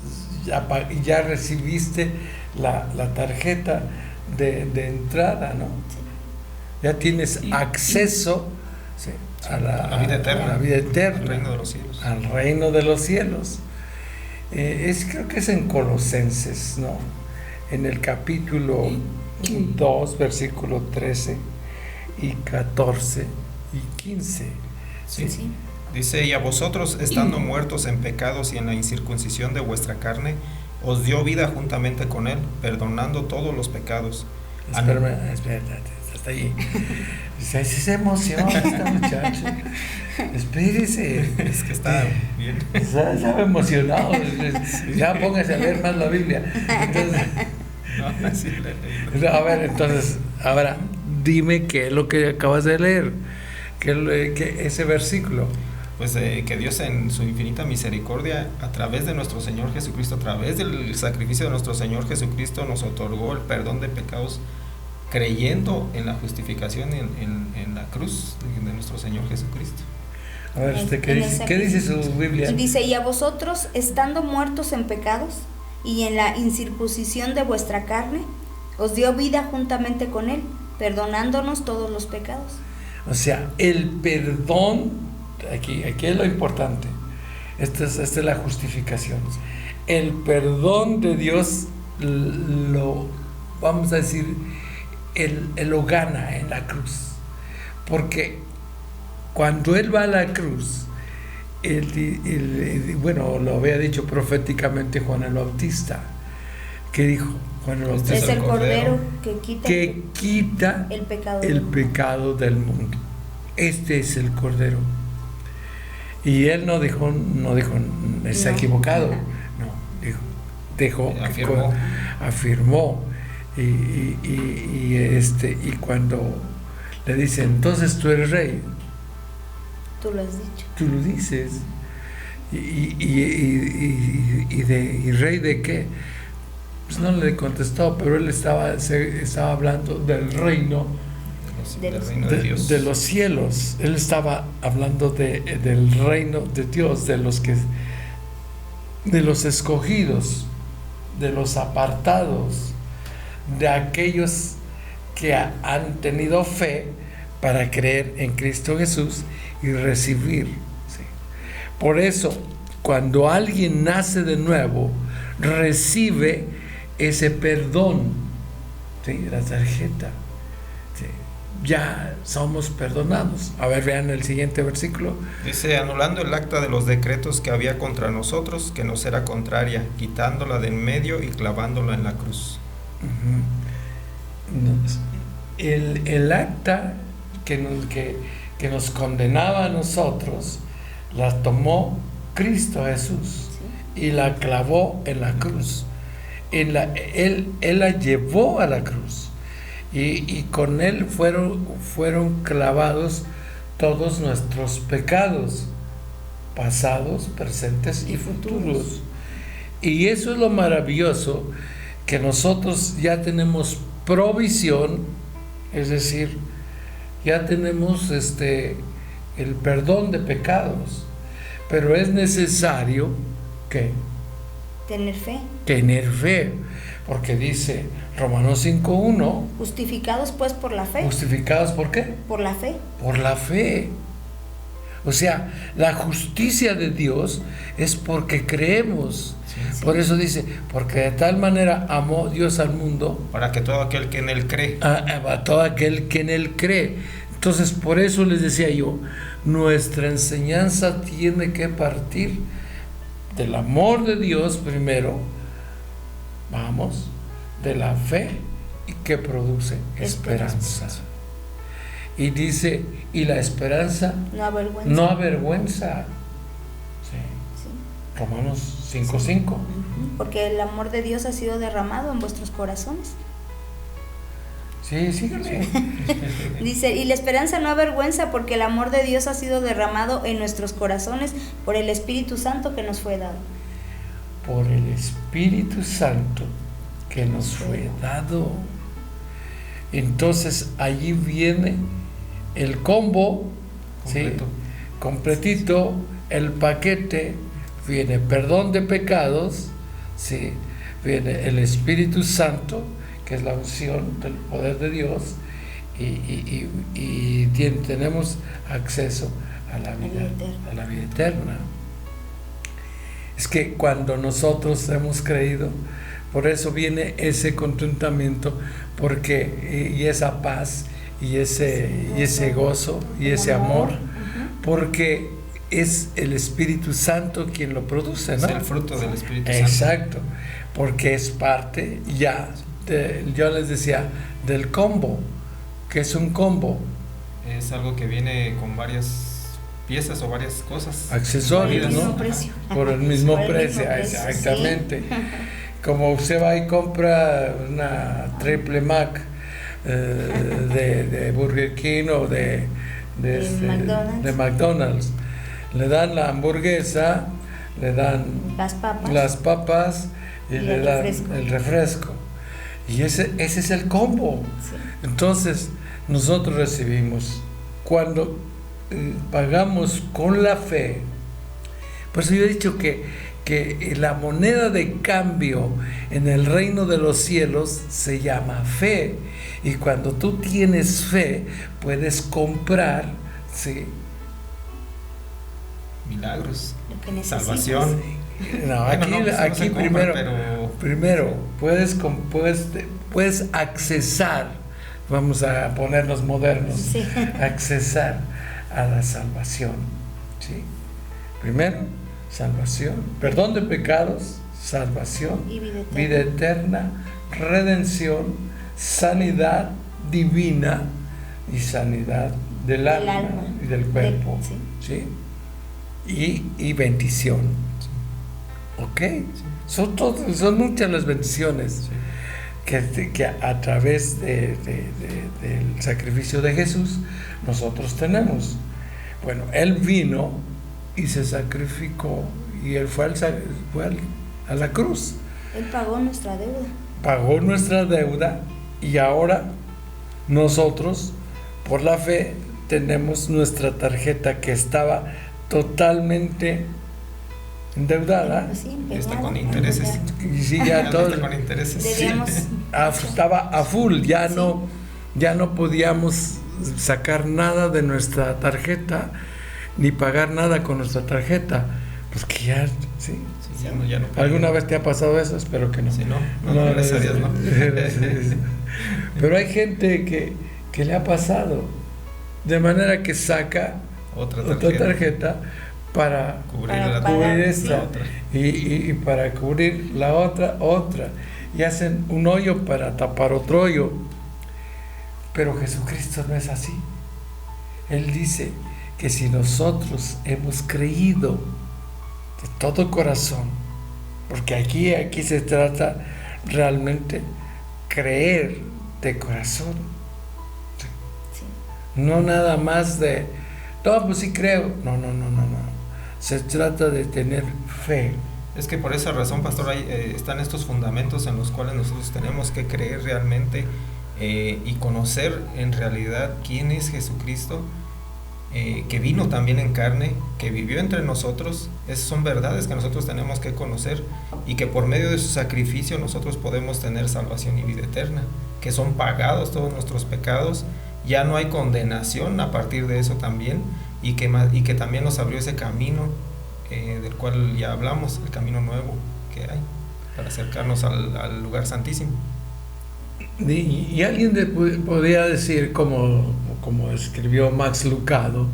ya recibiste la tarjeta de entrada, ¿no? Ya tienes acceso, sí, a la vida eterna, a la vida eterna, al reino de los cielos. al reino de los cielos. Creo que es en Colosenses, ¿no? En el capítulo 2, versículo 13 y 14 y 15. Sí. Sí. Dice, y a vosotros, estando muertos en pecados y en la incircuncisión de vuestra carne, os dio vida juntamente con él, perdonando todos los pecados. Espérate, hasta ahí. Se emocionó esta muchacha. Espérese. Es que está bien. Estaba emocionado. Ya póngase a leer más la Biblia. Entonces, No, sí, le he leído. a ver, entonces, ahora dime qué es lo que acabas de leer. Que ese versículo. Pues que Dios en su infinita misericordia, a través de nuestro Señor Jesucristo, a través del sacrificio de nuestro Señor Jesucristo, nos otorgó el perdón de pecados, creyendo en la justificación en la cruz de nuestro Señor Jesucristo. A ver, ¿qué dice su Biblia? Y dice, y a vosotros, estando muertos en pecados y en la incircuncisión de vuestra carne, os dio vida juntamente con él, perdonándonos todos los pecados. O sea, el perdón, aquí es lo importante. Esta es la justificación. El perdón de Dios lo, vamos a decir, él lo gana en la cruz. Porque cuando Él va a la cruz, bueno, lo había dicho proféticamente Juan el Bautista. ¿Qué dijo Juan el Bautista? Es el Cordero que quita el pecado del mundo. Este es el Cordero. Y él no dijo está equivocado. No, afirmó. Y cuando le dice, entonces tú eres rey. Tú lo has dicho. Tú lo dices. ¿Y rey de qué? Pues no le contestó, pero él estaba hablando del reino de Dios. De los cielos. Él estaba hablando del reino de Dios, de los escogidos, de los apartados, de aquellos que han tenido fe para creer en Cristo Jesús y recibir. ¿Sí? Por eso, cuando alguien nace de nuevo, recibe ese perdón, ¿sí? La tarjeta. ¿Sí? Ya somos perdonados. A ver, vean el siguiente versículo. Dice, anulando el acta de los decretos que había contra nosotros, que nos era contraria, quitándola de en medio y clavándola en la cruz. El acta que nos condenaba a nosotros, la tomó Cristo Jesús, ¿sí? Y la clavó en la cruz. Él la llevó a la cruz. Y con él fueron clavados todos nuestros pecados, pasados, presentes y futuros. Y eso es lo maravilloso, que nosotros ya tenemos provisión, es decir, ya tenemos el perdón de pecados, pero es necesario que tener fe, porque dice Romanos 5:1, justificados pues por la fe. ¿Justificados por qué? Por la fe. Por la fe. O sea, la justicia de Dios es porque creemos. Sí. Por eso dice, porque de tal manera amó Dios al mundo, para que todo aquel que en él cree, a todo aquel que en él cree. Entonces, por eso les decía yo, nuestra enseñanza tiene que partir del amor de Dios primero, vamos, de la fe, y que produce esperanza. Y dice, y la esperanza no avergüenza. Sí. Romanos 5:5. Porque el amor de Dios ha sido derramado en vuestros corazones. Sí, síguele. Dice, y la esperanza no avergüenza porque el amor de Dios ha sido derramado en nuestros corazones por el Espíritu Santo que nos fue dado. Por el Espíritu Santo que nos fue dado. Entonces allí viene el combo, Completo. ¿sí? Completito, el paquete, viene perdón de pecados, ¿sí? Viene el Espíritu Santo, que es la unción del poder de Dios, y tenemos acceso a la vida eterna. Es que cuando nosotros hemos creído, por eso viene ese contentamiento, porque y esa paz y ese gozo y ese amor, porque es el Espíritu Santo quien lo produce, ¿no? Es el fruto del Espíritu Santo. Exacto, porque es parte ya, yo les decía, del combo. ¿Qué es un combo? Es algo que viene con varias piezas o varias cosas. Accesorios, Por el ¿no? mismo precio. Por el mismo Por el precio, mismo precio, exactamente. sí. Como usted va y compra una triple Mac de Burger King o de McDonald's. Le dan la hamburguesa, le dan las papas y le dan el refresco. Y ese es el combo. Sí. Entonces, nosotros recibimos, cuando pagamos con la fe, por eso yo he dicho que la moneda de cambio en el reino de los cielos se llama fe. Y cuando tú tienes fe, puedes comprar, ¿sí? Milagros, Lo que necesitas. salvación. No, Bueno, aquí, no, pues no aquí se compra, primero puedes accesar, vamos a ponernos modernos, Sí. accesar a la salvación, ¿sí? Primero, salvación, perdón de pecados, salvación, Y vida eterna, redención, sanidad divina y sanidad del alma y del cuerpo, ¿sí? Y bendición. ¿Ok? Son muchas las bendiciones que a través del sacrificio de Jesús nosotros tenemos. Bueno, Él vino y se sacrificó y Él fue a la cruz. Él pagó nuestra deuda. Pagó nuestra deuda y ahora nosotros, por la fe, tenemos nuestra tarjeta que estaba totalmente endeudada. Pues sí, Está empeñada, con intereses. endeudada. Y sí, ya todo está con intereses. Debíamos. estaba a full, ya no podíamos sacar nada de nuestra tarjeta ni pagar nada con nuestra tarjeta, porque ya, sí. Sí, ya no ¿Alguna vez te ha pasado eso? Espero que no. Sí, no, gracias a Dios, no. Sí. Pero hay gente que le ha pasado, de manera que saca Otra otra tarjeta para Cubrir cubrir la esta otra. y para cubrir la otra, y hacen un hoyo para tapar otro hoyo. Pero Jesucristo no es así. Él dice que si nosotros hemos creído de todo corazón, porque aquí se trata realmente creer de corazón, Sí. no nada más de no, pues sí creo, no, se trata de tener fe. Es que por esa razón, pastor, ahí están estos fundamentos en los cuales nosotros tenemos que creer realmente y conocer en realidad quién es Jesucristo, que vino también en carne, que vivió entre nosotros. Esas son verdades que nosotros tenemos que conocer y que por medio de su sacrificio nosotros podemos tener salvación y vida eterna, que son pagados todos nuestros pecados. Ya no hay condenación a partir de eso también, y que también nos abrió ese camino del cual ya hablamos, el camino nuevo que hay para acercarnos al lugar santísimo. Y alguien podría decir, como escribió Max Lucado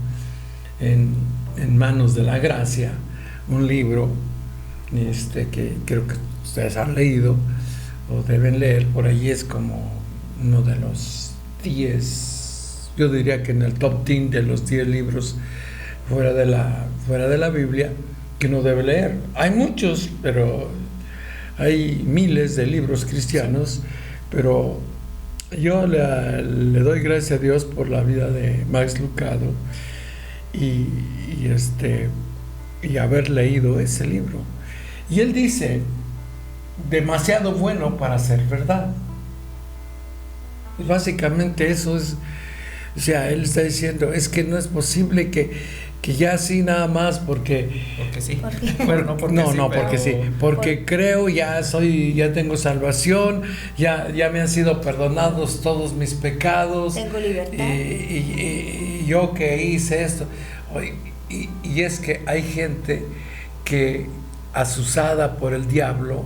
en Manos de la Gracia, un libro que creo que ustedes han leído o deben leer, por ahí es como uno de los 10, yo diría que en el top 10 de los 10 libros fuera de la Biblia, que uno debe leer. Hay muchos, pero hay miles de libros cristianos, pero yo le doy gracias a Dios por la vida de Max Lucado y haber leído ese libro. Y él dice, demasiado bueno para ser verdad. Y básicamente eso es, o sea, él está diciendo, es que no es posible que ya así nada más porque sí. Bueno, porque sí, porque creo, ya tengo salvación, ya me han sido perdonados todos mis pecados, tengo libertad, y yo que hice esto, y es que hay gente que asusada por el diablo,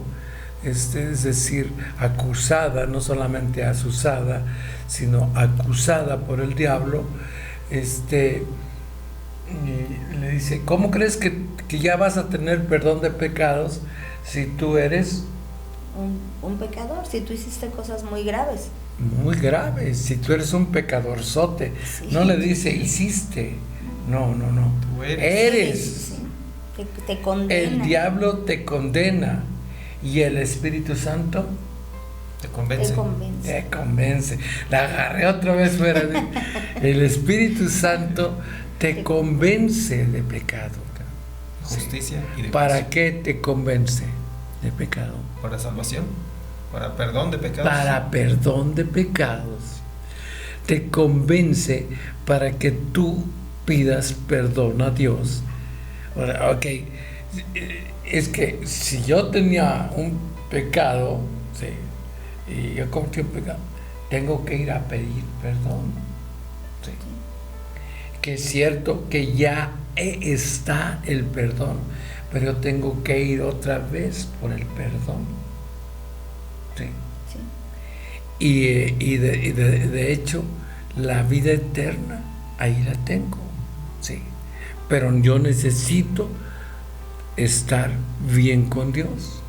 es decir, acusada, no solamente asusada, sino acusada por el diablo, y le dice, ¿cómo crees que ya vas a tener perdón de pecados si tú eres un pecador, si tú hiciste cosas muy graves? Muy graves, si tú eres un pecadorzote. Sí. No le dice hiciste, no. Tú eres. Sí. Te condena. El diablo te condena y el Espíritu Santo te convence. Te convence. La agarré otra vez fuera. El Espíritu Santo te convence de pecado. Justicia y de ¿Para juicio. qué te convence de pecado? Para salvación, para perdón de pecados. Para perdón de pecados. Te convence para que tú pidas perdón a Dios. Ok, es que si yo tenía un pecado, sí, y yo cometí un pecado, tengo que ir a pedir perdón. Sí. Que es cierto que ya está el perdón, pero yo tengo que ir otra vez por el perdón. Sí. Sí. Y de hecho, la vida eterna, ahí la tengo. Sí. Pero yo necesito estar bien con Dios.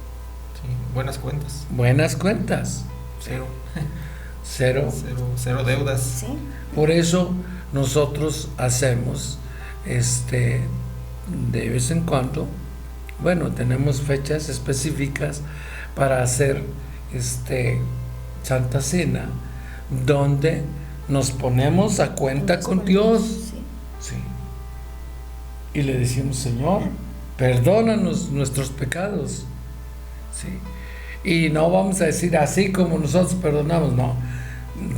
Sí. Buenas cuentas. Buenas cuentas. Cero deudas. Sí. Por eso nosotros hacemos de vez en cuando, bueno, tenemos fechas específicas para hacer Santa Cena, donde nos ponemos a cuenta con Dios. Sí. Y le decimos, Señor, perdónanos nuestros pecados. Sí. Y no vamos a decir así como nosotros perdonamos, no.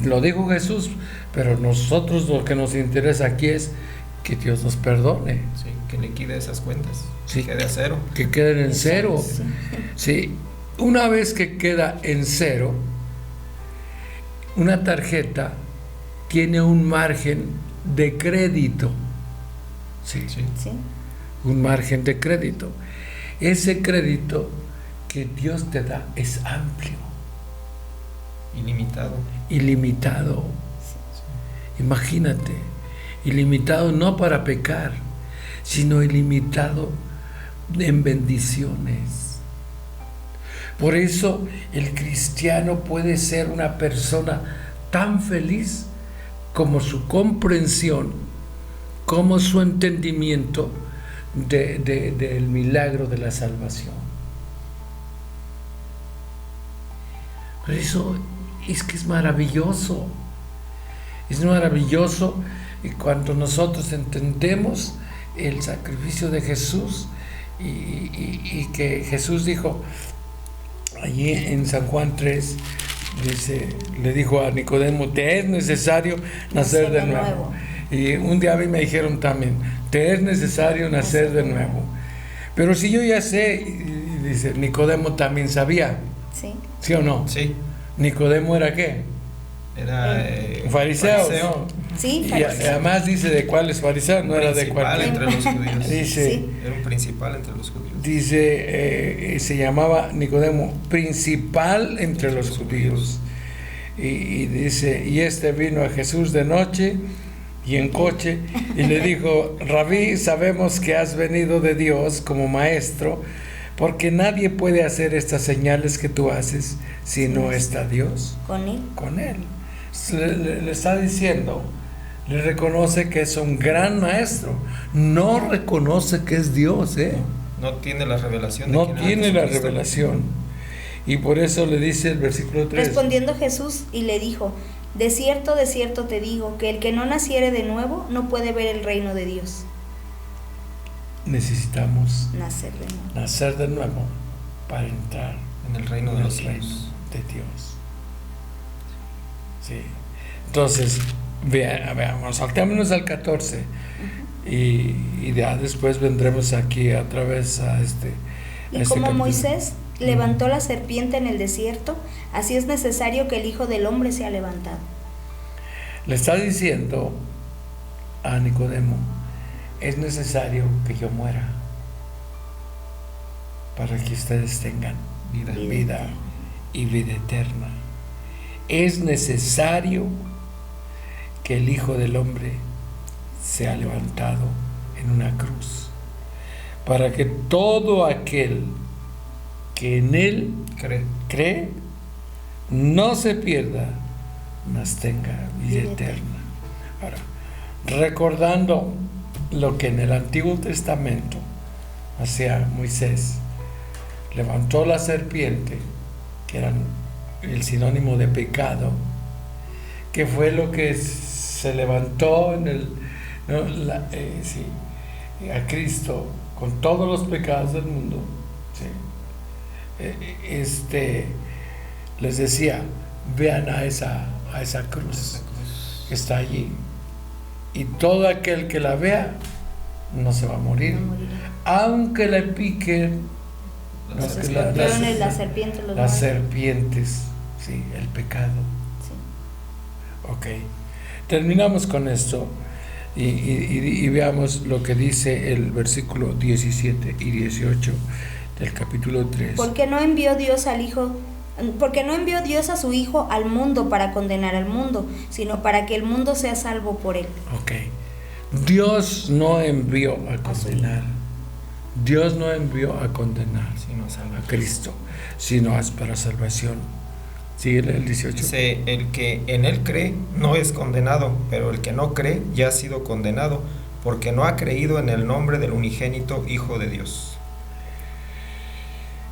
Lo dijo Jesús, pero nosotros lo que nos interesa aquí es que Dios nos perdone. Sí, que liquide esas cuentas, sí, que quede a cero. Que queden en cero. Sí. Sí. Una vez que queda en cero, una tarjeta tiene un margen de crédito. Sí. Sí. Un margen de crédito. Ese crédito que Dios te da es amplio. Ilimitado. Sí. Imagínate, ilimitado no para pecar, sino ilimitado en bendiciones. Por eso el cristiano puede ser una persona tan feliz como su comprensión, como su entendimiento del milagro de la salvación. Por eso es que es maravilloso. Es maravilloso cuando nosotros entendemos el sacrificio de Jesús y que Jesús dijo allí en San Juan 3, le dijo a Nicodemo, te es necesario nacer de nuevo. Y un día a mí me dijeron también, te es necesario nacer de nuevo. Pero si yo ya sé, y dice, Nicodemo también sabía. Sí. ¿Sí o no? Sí. ¿Nicodemo era qué? Era fariseo, ¿no? Sí, fariseo. Y además dice de cuáles fariseos, no era de cualquier. Entre los judíos. Dice, sí. Era un principal entre los judíos. Dice, se llamaba Nicodemo, principal entre los judíos. Y dice, y vino a Jesús de noche y en coche y le dijo, Rabí, sabemos que has venido de Dios como maestro, porque nadie puede hacer estas señales que tú haces si no está Dios con él. Le está diciendo, le reconoce que es un gran maestro, no reconoce que es Dios, No tiene la revelación. No quién era tiene la Jesucristo. revelación. Y por eso le dice el versículo 3. Respondiendo Jesús y le dijo: de cierto te digo, que el que no naciere de nuevo no puede ver el reino de Dios. Necesitamos Nacer de nuevo. nacer de nuevo para entrar En el reino en de el los reino cielos. de Dios. Sí. Entonces, veamos, saltémonos al 14 y ya después vendremos aquí otra vez a este. Y este como capítulo. Moisés levantó la serpiente en el desierto, así es necesario que el Hijo del Hombre sea levantado. Le está diciendo a Nicodemo: es necesario que yo muera para que ustedes tengan vida y vida eterna. Es necesario que el Hijo del Hombre sea levantado en una cruz, para que todo aquel que en Él cree no se pierda, mas tenga vida eterna. Ahora, recordando lo que en el Antiguo Testamento hacía Moisés, levantó la serpiente, que era el sinónimo de pecado, que fue lo que se levantó en el, ¿no? A Cristo con todos los pecados del mundo. ¿Sí? Les decía: vean a esa cruz que está allí, y todo aquel que la vea no se va a morir, No morirá. aunque le piquen Los las escorpiones, las serpientes, los las muerden. serpientes, sí, el pecado. Sí. Ok, terminamos con esto y veamos lo que dice el versículo 17 y 18 del capítulo 3. Porque no envió Dios a su Hijo al mundo para condenar al mundo, sino para que el mundo sea salvo por él. Ok, Dios no envió a A su condenar. Dios no envió a condenar Sino salvar. a Cristo, sino es para salvación. Sigue el 18. Dice: el que en él cree no es condenado, pero el que no cree ya ha sido condenado, porque no ha creído en el nombre del unigénito Hijo de Dios.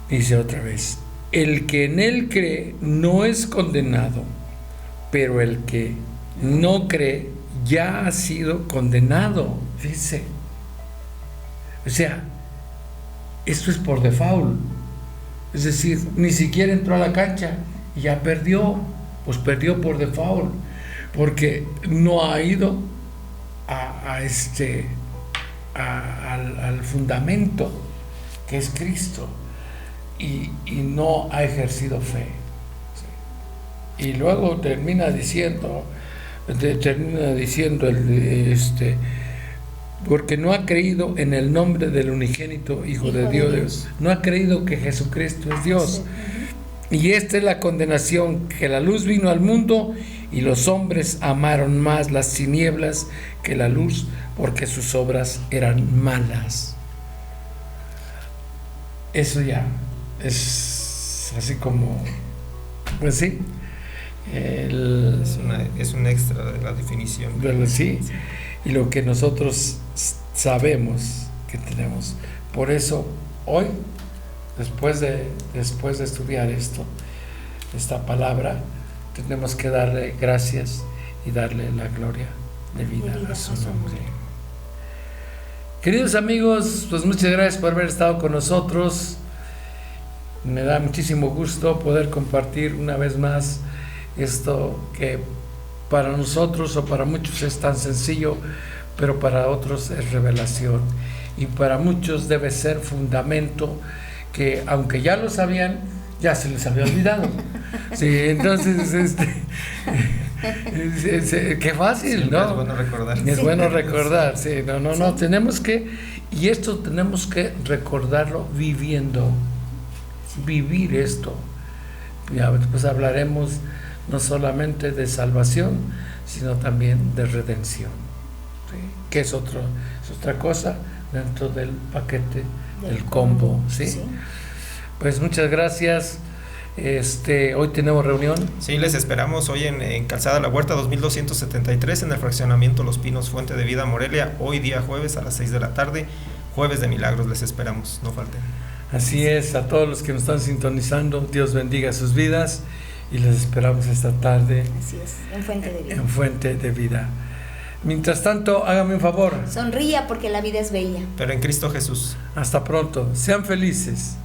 Dice otra vez: el que en él cree no es condenado, pero el que no cree ya ha sido condenado. Dice, o sea, esto es por default. Es decir, ni siquiera entró a la cancha y ya perdió. Pues perdió por default, porque no ha ido al fundamento que es Cristo, y no ha ejercido fe. ¿Sí? Y luego termina diciendo porque no ha creído en el nombre del unigénito Hijo de Dios. No ha creído que Jesucristo es Dios. Y esta es la condenación, que la luz vino al mundo y los hombres amaron más las tinieblas que la luz, porque sus obras eran malas. Eso ya es así como, pues sí, Es un extra de la definición. sí, y lo que nosotros sabemos que tenemos. Por eso hoy, después de estudiar esta palabra, tenemos que darle gracias y darle la gloria de vida a su nombre. Queridos amigos, pues muchas gracias por haber estado con nosotros. Me da muchísimo gusto poder compartir una vez más esto que para nosotros o para muchos es tan sencillo, pero para otros es revelación, y para muchos debe ser fundamento que, aunque ya lo sabían, ya se les había olvidado. Sí, entonces qué fácil, ¿no? Es bueno recordar. Es bueno recordar, sí, no, tenemos que, y esto tenemos que recordarlo viviendo, vivir esto. Ya después hablaremos no solamente de salvación, sino también de redención, ¿sí? Que es otra cosa dentro del paquete, del combo, ¿sí? Sí. Pues muchas gracias. Hoy tenemos reunión. Sí, les esperamos hoy en Calzada La Huerta 2273 en el fraccionamiento Los Pinos, Fuente de Vida, Morelia, hoy día jueves a las 6 de la tarde. jueves de milagros les esperamos, no falten. Así es, a todos los que nos están sintonizando, Dios bendiga sus vidas y les esperamos esta tarde Así es, en Fuente de Vida. en Fuente de Vida. Mientras tanto, hágame un favor. Sonría porque la vida es bella. Pero en Cristo Jesús. Hasta pronto. Sean felices.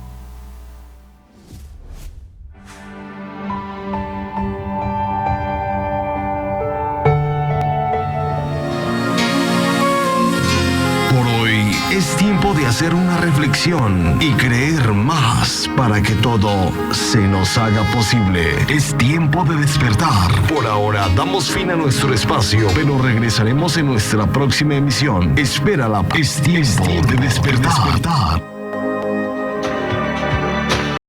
Por hoy es tiempo de hacer una reflexión y creer más para que todo se nos haga posible. Es tiempo de despertar. Por ahora damos fin a nuestro espacio, pero regresaremos en nuestra próxima emisión. Espérala. Es tiempo de despertar.